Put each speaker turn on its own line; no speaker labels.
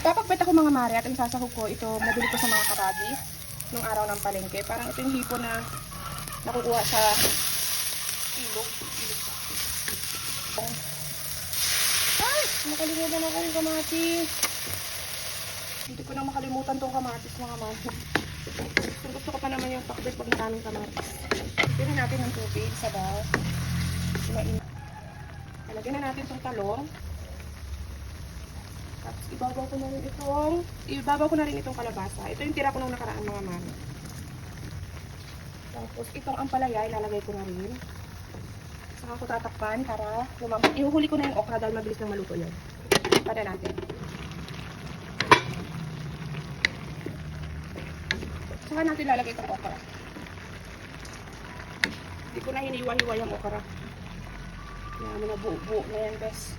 Magpapakbet ako mga mare at ang sasahog ko ito, nabili ko sa mga karabis nung araw ng palengke. Parang ito yung hipo na nakukuha sa ilog. Ay! Nakalimutan ako yung kamatis. Hindi ko na makalimutan tong kamatis mga mare. Gusto ko pa naman yung pakbet pag maraming kamatis. Pili natin ng tubig sa bowl. Lagyan na natin itong talong. Tapos ibabaw ko na rin itong kalabasa. Ito yung tira ko nung nakaraan mga mami. Tapos itong ampalaya ilalagay ko na rin. Saka ko tatakpan para ihuhuli ko na yung okra dahil mabilis nang maluto yun. Pada natin. Saka natin lalagay itong okra. Hindi ko na hiniwa-hiwa yung okra. Kaya mo na buo-buo na yan, bes.